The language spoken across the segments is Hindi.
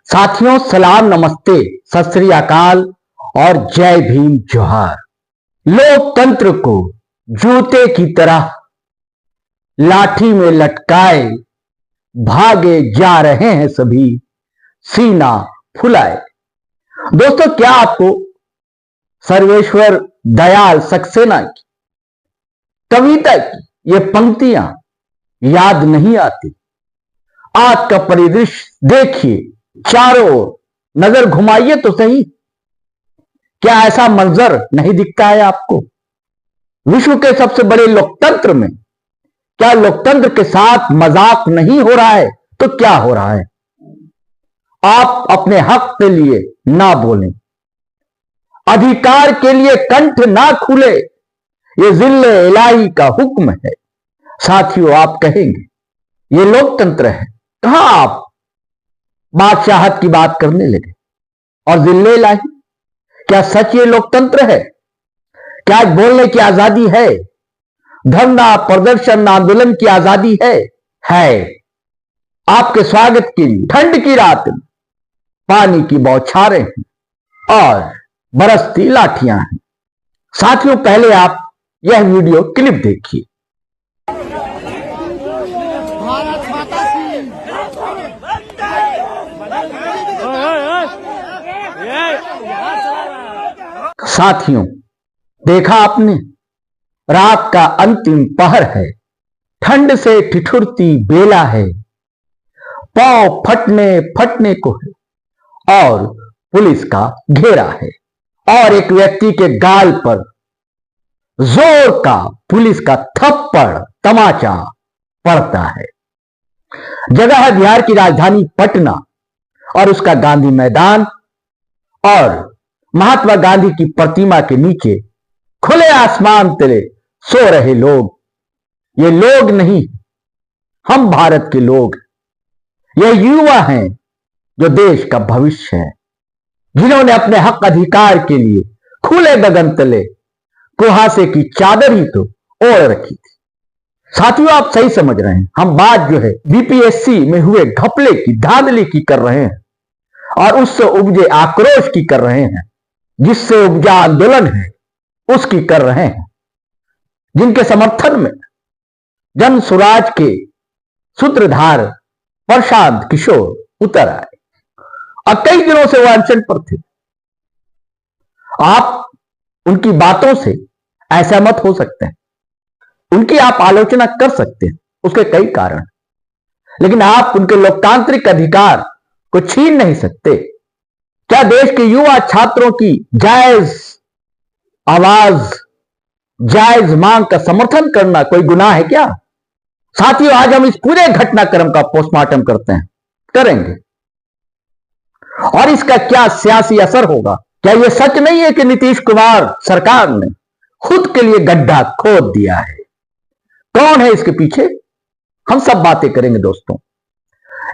साथियों, सलाम, नमस्ते, सत श्री अकाल और जय भीम जोहार। लोकतंत्र को जूते की तरह लाठी में लटकाए भागे जा रहे हैं सभी सीना फुलाए। दोस्तों, क्या आपको सर्वेश्वर दयाल सक्सेना की कविता की ये पंक्तियां याद नहीं आती? आज का परिदृश्य देखिए, चारों ओर नजर घुमाइए तो सही। क्या ऐसा मंजर नहीं दिखता है आपको? विश्व के सबसे बड़े लोकतंत्र में क्या लोकतंत्र के साथ मजाक नहीं हो रहा है तो क्या हो रहा है? आप अपने हक के लिए ना बोलें, अधिकार के लिए कंठ ना खुले, ये जिल्ले इलाही का हुक्म है। साथियों, आप कहेंगे ये लोकतंत्र है, कहां आप बादशाहत की बात करने लगे और जिल्ले इलाही? क्या सच ये लोकतंत्र है? क्या बोलने की आजादी है? धरना, प्रदर्शन, आंदोलन की आजादी है? आपके स्वागत के लिए ठंड की रात में पानी की बौछारें हैं और बरसती लाठियां हैं। साथियों, पहले आप यह वीडियो क्लिप देखिए। भारत माता की साथियों, देखा आपने, रात का अंतिम पहर है, ठंड से ठिठुरती बेला है, पांव फटने फटने को है और पुलिस का घेरा है और एक व्यक्ति के गाल पर जोर का पुलिस का थप्पड़ तमाचा पड़ता है। जगह है बिहार की राजधानी पटना और उसका गांधी मैदान, और महात्मा गांधी की प्रतिमा के नीचे खुले आसमान तले सो रहे लोग। ये लोग नहीं, हम भारत के लोग, ये युवा हैं जो देश का भविष्य है, जिन्होंने अपने हक अधिकार के लिए खुले गगन तले कुहासे की चादर ही तो ओढ़ रखी थी। साथियों, आप सही समझ रहे हैं, हम बात जो है बीपीएससी में हुए घपले की, धांधली की कर रहे हैं और उससे उपजे आक्रोश की कर रहे हैं, जिससे उपजा आंदोलन है उसकी कर रहे हैं, जिनके समर्थन में जन स्वराज के सूत्रधार प्रशांत किशोर उतर आए और कई दिनों से वो अनशन पर थे। आप उनकी बातों से असहमत हो सकते हैं, उनकी आप आलोचना कर सकते हैं, उसके कई कारण, लेकिन आप उनके लोकतांत्रिक अधिकार को छीन नहीं सकते। क्या देश के युवा छात्रों की जायज आवाज, जायज मांग का समर्थन करना कोई गुनाह है क्या? साथियों, आज हम इस पूरे घटनाक्रम का पोस्टमार्टम करते हैं, करेंगे, और इसका क्या सियासी असर होगा। क्या यह सच नहीं है कि नीतीश कुमार सरकार ने खुद के लिए गड्ढा खोद दिया है? कौन है इसके पीछे? हम सब बातें करेंगे दोस्तों,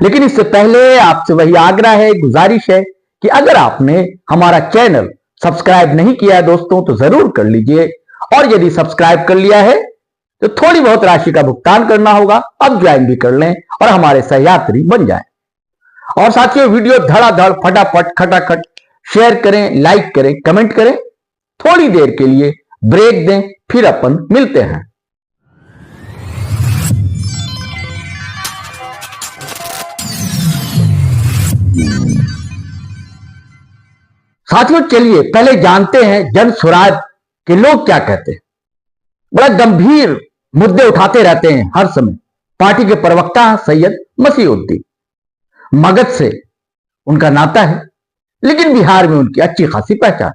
लेकिन इससे पहले आपसे वही आग्रह है, गुजारिश है कि अगर आपने हमारा चैनल सब्सक्राइब नहीं किया है दोस्तों तो जरूर कर लीजिए, और यदि सब्सक्राइब कर लिया है तो थोड़ी बहुत राशि का भुगतान करना होगा, अब ज्वाइन भी कर लें और हमारे सहयात्री बन जाएं। और साथियों, वीडियो धड़ाधड़ फटाफट खटाखट शेयर करें, लाइक करें, कमेंट करें, थोड़ी देर के लिए ब्रेक दें, फिर अपन मिलते हैं। साथियों, चलिए पहले जानते हैं जन स्वराज के लोग क्या कहते हैं। बड़ा गंभीर मुद्दे उठाते रहते हैं हर समय। पार्टी के प्रवक्ता सैयद मसीहुद्दीन, मगध से उनका नाता है, लेकिन बिहार में उनकी अच्छी खासी पहचान,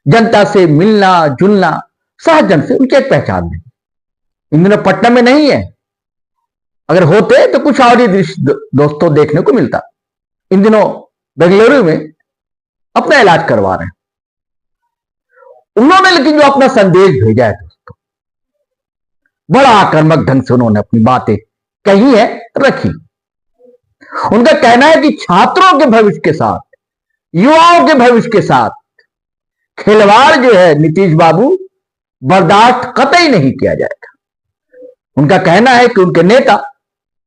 जनता से मिलना जुलना, सहजन से उनकी एक पहचान नहीं। इन दिनों पटना में नहीं है, अगर होते तो कुछ और ही दृश्य दोस्तों देखने को मिलता। इन दिनों बेंगलुरु में अपना इलाज करवा रहे हैं। उन्होंने लेकिन जो अपना संदेश भेजा है दोस्तों, बड़ा आक्रामक ढंग से उन्होंने अपनी बातें कही है, रखी। उनका कहना है कि छात्रों के भविष्य के साथ, युवाओं के भविष्य के साथ खिलवाड़ जो है नीतीश बाबू बर्दाश्त कतई नहीं किया जाएगा। उनका कहना है कि उनके नेता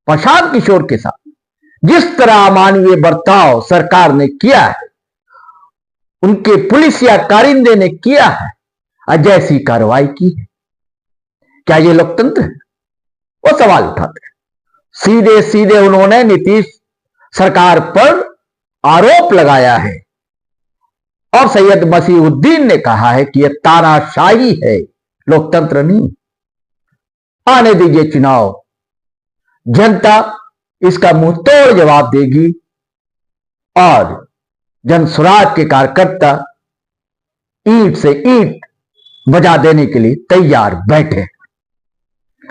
प्रशांत किशोर के साथ जिस तरह अमानवीय बर्ताव सरकार ने किया है, उनके पुलिस या कारिंदे ने किया है और जैसी कार्रवाई की है, क्या ये लोकतंत्र है? वो सवाल उठाते हैं। सीधे सीधे उन्होंने नीतीश सरकार पर आरोप लगाया है और सैयद मसीहुद्दीन ने कहा है कि यह तानाशाही है, लोकतंत्र नहीं। आने दीजिए चुनाव, जनता इसका मुंह तोड़ जवाब देगी और जनसुराज के कार्यकर्ता ईंट से ईंट बजा देने के लिए तैयार बैठे।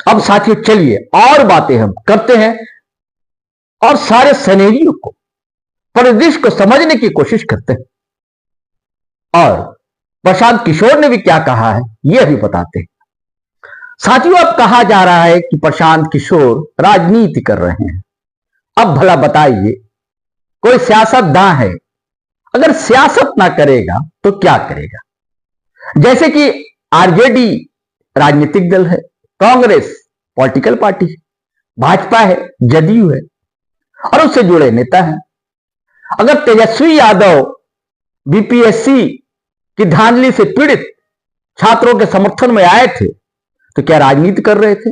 अब साथियों चलिए और बातें हम करते हैं और सारे सिनेरियो को, परिदृश्य को समझने की कोशिश करते हैं और प्रशांत किशोर ने भी क्या कहा है यह भी बताते हैं। साथियों अब कहा जा रहा है कि प्रशांत किशोर राजनीति कर रहे हैं। अब भला बताइए, कोई सियासतदान है, अगर सियासत ना करेगा तो क्या करेगा? जैसे कि आरजेडी राजनीतिक दल है, कांग्रेस पॉलिटिकल पार्टी है, भाजपा है, जदयू है और उससे जुड़े नेता हैं। अगर तेजस्वी यादव बीपीएससी की धांधली से पीड़ित छात्रों के समर्थन में आए थे तो क्या राजनीति कर रहे थे?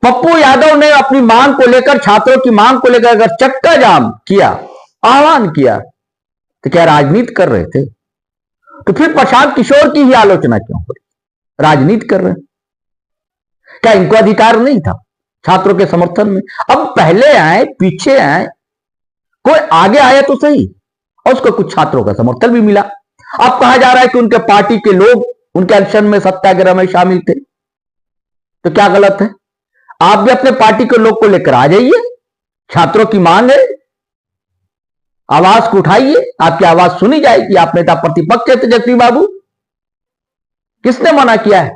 पप्पू यादव ने अपनी मांग को लेकर, छात्रों की मांग को लेकर अगर चक्का जाम किया, आह्वान किया, तो क्या राजनीति कर रहे थे? तो फिर प्रशांत किशोर की ही आलोचना क्यों हो रही? राजनीति कर रहे हैं? क्या इनको अधिकार नहीं था छात्रों के समर्थन में? अब पहले आए, पीछे आए, कोई आगे आया तो सही और उसको कुछ छात्रों का समर्थन भी मिला। अब कहा जा रहा है कि उनके पार्टी के लोग उनके अनशन में, सत्याग्रह में शामिल थे, तो क्या गलत है? आप भी अपने पार्टी के लोग को लेकर आ जाइए, छात्रों की मांग है, आवाज को उठाइए, आपकी आवाज सुनी जाएगी। आप नेता प्रतिपक्ष है तेजस्वी बाबू, किसने मना किया है?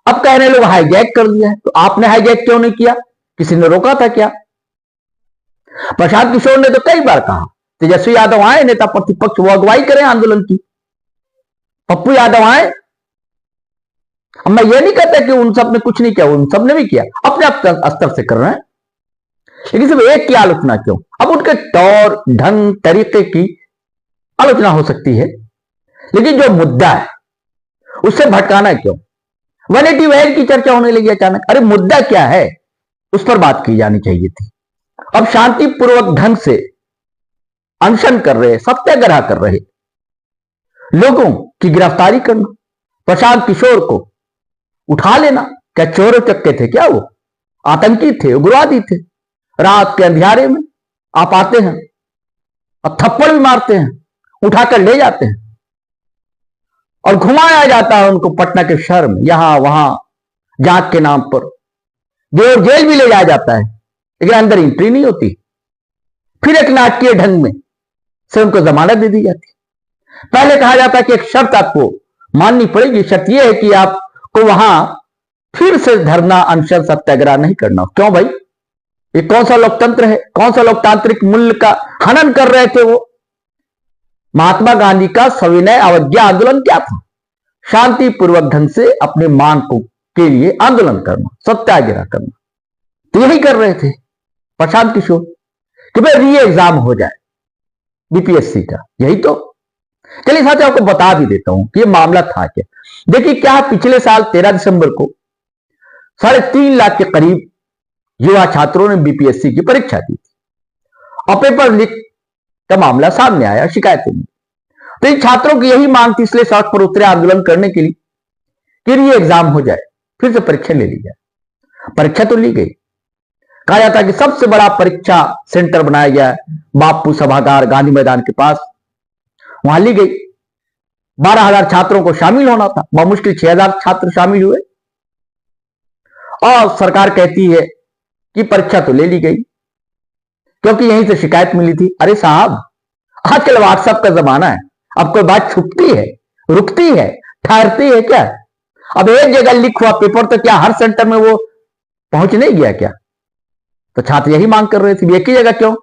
अब कह रहे लोग हाईजैक कर दिया है, तो आपने हाईजैक क्यों नहीं किया? किसी ने रोका था क्या? प्रशांत किशोर ने तो कई बार कहा तेजस्वी यादव आए नेता प्रतिपक्ष, वो अगुवाई करें आंदोलन की। पप्पू यादव आए, अब मैं ये नहीं कहता कि उन सब ने कुछ नहीं किया, उन सब ने भी किया, अपने अपने स्तर से कर रहे हैं, लेकिन सिर्फ एक की आलोचना क्यों? अब उनके तौर ढंग तरीके की आलोचना हो सकती है, लेकिन जो मुद्दा है उससे भटकाना क्यों? 180 वैल की चर्चा होने लगी अचानक। अरे मुद्दा क्या है, उस पर बात की जानी चाहिए थी। अब शांतिपूर्वक ढंग से अनशन कर रहे, सत्याग्रह कर रहे लोगों की गिरफ्तारी करना, प्रशांत किशोर को उठा लेना, क्या चोर चक्के थे क्या? वो आतंकी थे, उग्रवादी थे। रात के अंधियारे में आप आते हैं और थप्पड़ भी मारते हैं, उठाकर ले जाते हैं और घुमाया जाता है उनको पटना के शहर में, यहां वहां जांच के नाम पर देवर जेल भी ले जाया जाता है, लेकिन अंदर एंट्री नहीं होती। फिर एक नाटकीय ढंग में से उनको जमानत दे दी जाती। पहले कहा जाता है कि एक शर्त आपको माननी पड़ेगी, शर्त यह है कि आपको वहां फिर से धरना, अनशन, सत्याग्रह नहीं करना। क्यों भाई? ये कौन सा लोकतंत्र है? कौन सा लोकतांत्रिक मूल्य का हनन कर रहे थे वो? महात्मा गांधी का सविनय अवज्ञा आंदोलन क्या था? शांतिपूर्वक ढंग से अपने मांग को के लिए आंदोलन करना, सत्याग्रह करना। तो यही कर रहे थे प्रशांत किशोर कि भाई री एग्जाम हो जाए बीपीएससी का, यही तो। चलिए साथियों, आपको बता भी देता हूं कि ये मामला था क्या। देखिए क्या, पिछले साल 13 दिसंबर को 3.5 लाख के करीब युवा छात्रों ने बीपीएससी की परीक्षा दी थी और पेपर लीक का मामला सामने आया, शिकायतें मिली। तो इन छात्रों की यही मांग थी, इसलिए सड़क पर उतरे आंदोलन करने के लिए कि री एग्जाम हो जाए, फिर से परीक्षा ले ली जाए। परीक्षा तो ली गई, कहा जाता है कि सबसे बड़ा परीक्षा सेंटर बनाया गया है बापू सभागार गांधी मैदान के पास, वहां ली गई। 12,000 छात्रों को शामिल होना था, मुश्किल 6,000 छात्र शामिल हुए और सरकार कहती है कि परीक्षा तो ले ली गई क्योंकि यहीं से शिकायत मिली थी। अरे साहब, आजकल व्हाट्सएप का जमाना है, अब कोई बात छुपती है, रुकती है, ठहरती है क्या? अब एक जगह लीक हुआ पेपर तो क्या हर सेंटर में वो पहुंच नहीं गया क्या? तो छात्र यही मांग कर रहे थे, एक ही जगह क्यों?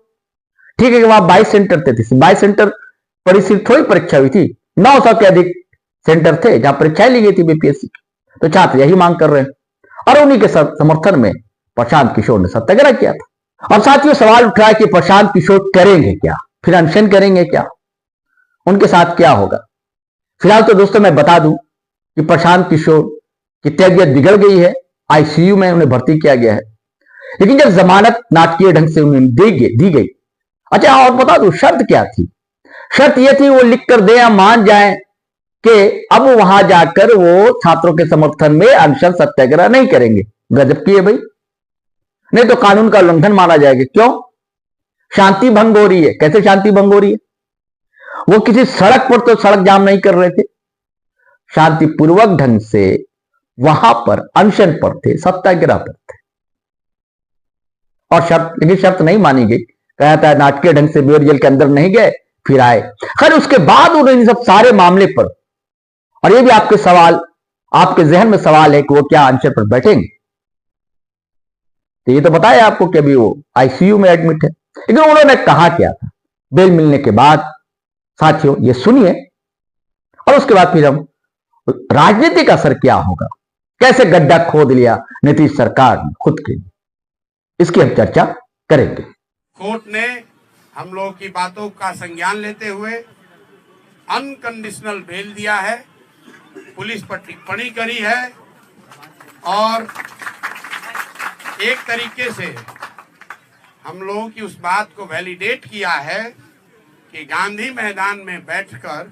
ठीक है कि वहां 22 सेंटर थे, 22 सेंटर पर सिर्फ थोड़ी परीक्षा हुई थी, 900 के अधिक सेंटर थे जहां परीक्षाएं ली गई थी बीपीएससी की। तो छात्र यही मांग कर रहे हैं और उन्हीं के समर्थन में प्रशांत किशोर ने सत्याग्रह किया था। और साथियों सवाल उठ रहा है कि प्रशांत किशोर करेंगे क्या, फिर अनशन करेंगे क्या, उनके साथ क्या होगा। फिलहाल तो दोस्तों मैं बता दूं कि प्रशांत किशोर की तबीयत बिगड़ गई है, आईसीयू में उन्हें भर्ती किया गया है, लेकिन जब जमानत नाटकीय ढंग से उन्हें दी गई। अच्छा और बता दूं शर्त क्या थी, शर्त यह थी वो लिख कर दे या मान जाए कि अब वहां जाकर वो छात्रों के समर्थन में अनशन सत्याग्रह नहीं करेंगे। गजब की है भाई, नहीं तो कानून का उल्लंघन माना जाएगा। क्यों? शांति भंग हो रही है। कैसे शांति भंग हो रही है? वो किसी सड़क पर तो सड़क जाम नहीं कर रहे थे, शांतिपूर्वक ढंग से वहां पर अनशन पर थे, सत्याग्रह पर थे, और शर्त, लेकिन शर्त नहीं मानी गई। कहा था नाटकीय ढंग से बेर जेल के अंदर नहीं गए, फिर आए। खैर उसके बाद उन्होंने इन सब सारे मामले पर, और ये भी आपके जहन में सवाल है कि वो क्या अनशन पर बैठेंगे। तो ये तो बताया आपको कि अभी वो आईसीयू में एडमिट है, लेकिन उन्होंने कहा क्या था बेल मिलने के बाद। साथियों ये सुनिए और उसके बाद फिर हम राजनीतिक असर क्या होगा, कैसे गड्ढा खोद लिया नीतीश सरकार ने खुद के लिए, इसकी हम चर्चा करेंगे। कोर्ट ने हम लोगों की बातों का संज्ञान लेते हुए अनकंडीशनल बेल दिया है, पुलिस पर टिप्पणी करी है और एक तरीके से हम लोगों की उस बात को वैलिडेट किया है कि गांधी मैदान में बैठकर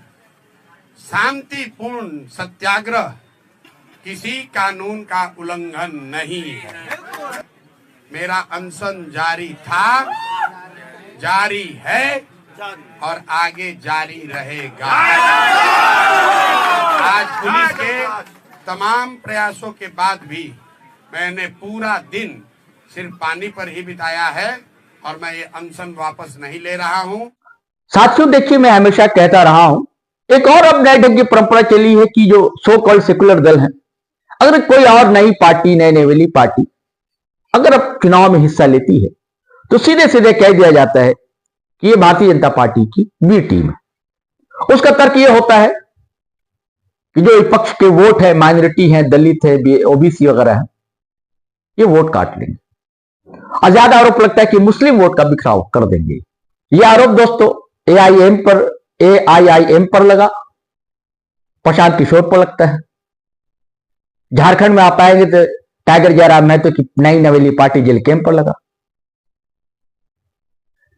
शांतिपूर्ण सत्याग्रह किसी कानून का उल्लंघन नहीं है। मेरा अनशन जारी था, जारी है और आगे जारी रहेगा। आज पुलिस के तमाम प्रयासों के बाद भी मैंने पूरा दिन सिर्फ पानी पर ही बिताया है और मैं ये अनशन वापस नहीं ले रहा हूं। साथियों देखिए मैं हमेशा कहता रहा हूं, एक और अब नए ढंग की परंपरा चली है कि जो सो कॉल्ड सेकुलर दल है, अगर कोई और नई पार्टी, नई नेवेली पार्टी अगर अब चुनाव में हिस्सा लेती है तो सीधे सीधे कह दिया जाता है कि ये भारतीय जनता पार्टी की बी टीम है। उसका तर्क ये होता है कि जो विपक्ष के वोट है, माइनॉरिटी है, दलित है, ओबीसी वगैरह है, ये वोट काट लेंगे। और ज्यादा आरोप लगता है कि मुस्लिम वोट का बिखराव कर देंगे। ये आरोप दोस्तों एआईआईएम पर लगा, प्रशांत किशोर पर लगता है। झारखंड में आप आएंगे तो टाइगर जयराम महतो की नई नवेली पार्टी जेल कैंप पर लगा।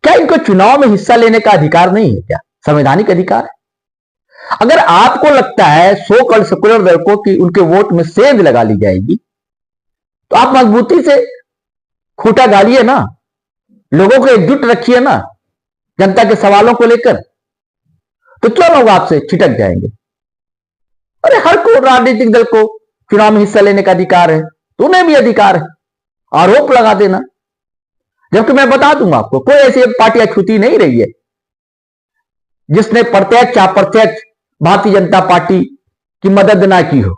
क्या इनको चुनाव में हिस्सा लेने का अधिकार नहीं है? क्या संवैधानिक अधिकार है? अगर आपको लगता है सो कॉल्ड सेकुलर दल को कि उनके वोट में सेंध लगा ली जाएगी तो आप मजबूती से खूंटा गालिए ना, लोगों को एकजुट रखिए ना जनता के सवालों को लेकर, तो क्यों लोग आपसे छिटक जाएंगे? अरे हर को राजनीतिक दल को चुनाव में हिस्सा लेने का अधिकार है, तो उन्हें भी अधिकार है आरोप लगा देना। जबकि मैं बता दूंगा आपको, कोई ऐसी पार्टियां छूती नहीं रही है जिसने प्रत्यक्ष अप्रत्यक्ष भारतीय जनता पार्टी की मदद ना की हो।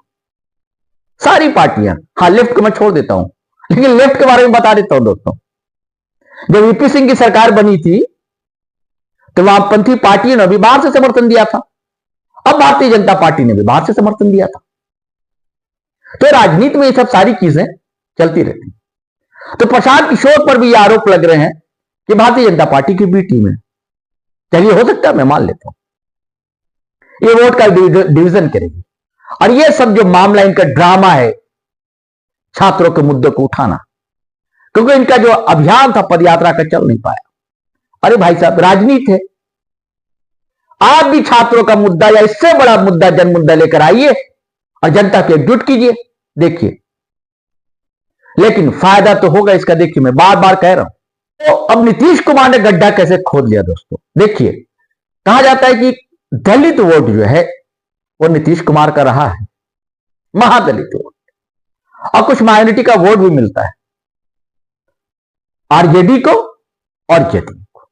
सारी पार्टियां, हाँ लेफ्ट को मैं छोड़ देता हूं, लेकिन लेफ्ट के बारे में बता देता हूं दोस्तों। जब वीपी सिंह की सरकार बनी थी तो वामपंथी पार्टियों ने भी बाहर से समर्थन दिया था, अब भारतीय जनता पार्टी ने भी बाहर से समर्थन दिया था। तो राजनीति में ये सब सारी चीजें चलती रहती। तो प्रशांत किशोर पर भी ये आरोप लग रहे हैं कि भारतीय जनता पार्टी की बी टीम है। चलिए हो सकता है, मैं मान लेता हूं ये वोट का डिवीजन करेगी। और ये सब जो मामला इनका ड्रामा है, छात्रों के मुद्दे को उठाना, क्योंकि इनका जो अभियान था पदयात्रा का चल नहीं पाया। अरे भाई साहब राजनीति है, आप भी छात्रों का मुद्दा या इससे बड़ा मुद्दा, जन मुद्दा लेकर आइए और जनता को एकजुट कीजिए, देखिए। लेकिन फायदा तो होगा इसका। देखिए मैं बार बार कह रहा हूं, तो अब नीतीश कुमार ने गड्ढा कैसे खोद लिया दोस्तों। देखिए कहा जाता है कि दलित वोट जो है वो नीतीश कुमार का रहा है, महादलित वोट, और कुछ माइनॉरिटी का वोट भी मिलता है आरजेडी को और जेडीयू को।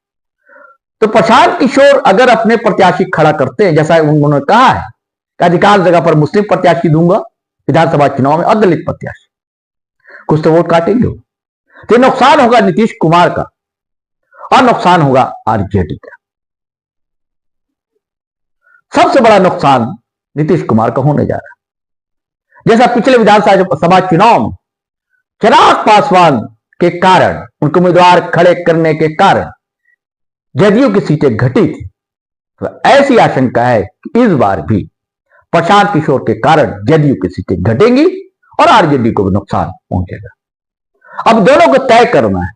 तो प्रशांत किशोर अगर अपने प्रत्याशी खड़ा करते हैं, जैसा उन्होंने कहा है कि अधिकांश जगह पर मुस्लिम प्रत्याशी दूंगा विधानसभा चुनाव में और दलित प्रत्याशी, कुछ तो वोट काटेंगे। तो नुकसान होगा नीतीश कुमार का और नुकसान होगा आरजेडी का। सबसे बड़ा नुकसान नीतीश कुमार का होने जा रहा है। जैसा पिछले विधानसभा चुनाव में चिराग पासवान के कारण, उनको उम्मीदवार खड़े करने के कारण जदयू की सीटें घटी थी। तो ऐसी आशंका है कि इस बार भी प्रशांत किशोर के कारण जदयू की सीटें घटेंगी और आरजेडी को भी नुकसान पहुंचेगा। अब दोनों को तय करना है,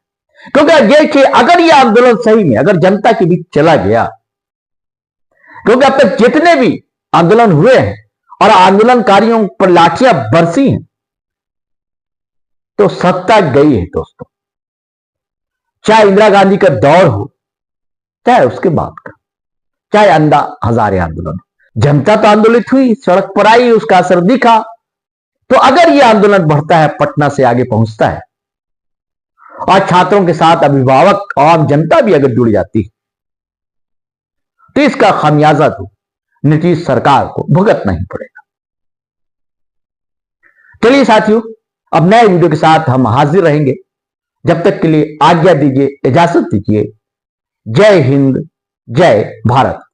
क्योंकि अगर यह आंदोलन सही में अगर जनता के बीच चला गया, क्योंकि अब तक जितने भी आंदोलन हुए हैं और आंदोलनकारियों पर लाठियां बरसी हैं, तो सत्ता गई है दोस्तों। चाहे इंदिरा गांधी का दौर हो, चाहे उसके बाद का, चाहे अन्ना हजारे आंदोलन, जनता तो आंदोलित हुई, सड़क पर आई, उसका असर दिखा। तो अगर यह आंदोलन बढ़ता है, पटना से आगे पहुंचता है और छात्रों के साथ अभिभावक आम जनता भी अगर जुड़ जाती है, तो इसका खामियाजा तो नीतीश सरकार को भुगतना ही पड़ेगा। चलिए साथियों, अब नए वीडियो के साथ हम हाजिर रहेंगे। जब तक के लिए आज्ञा दीजिए, इजाजत दीजिए। जय हिंद, जय भारत।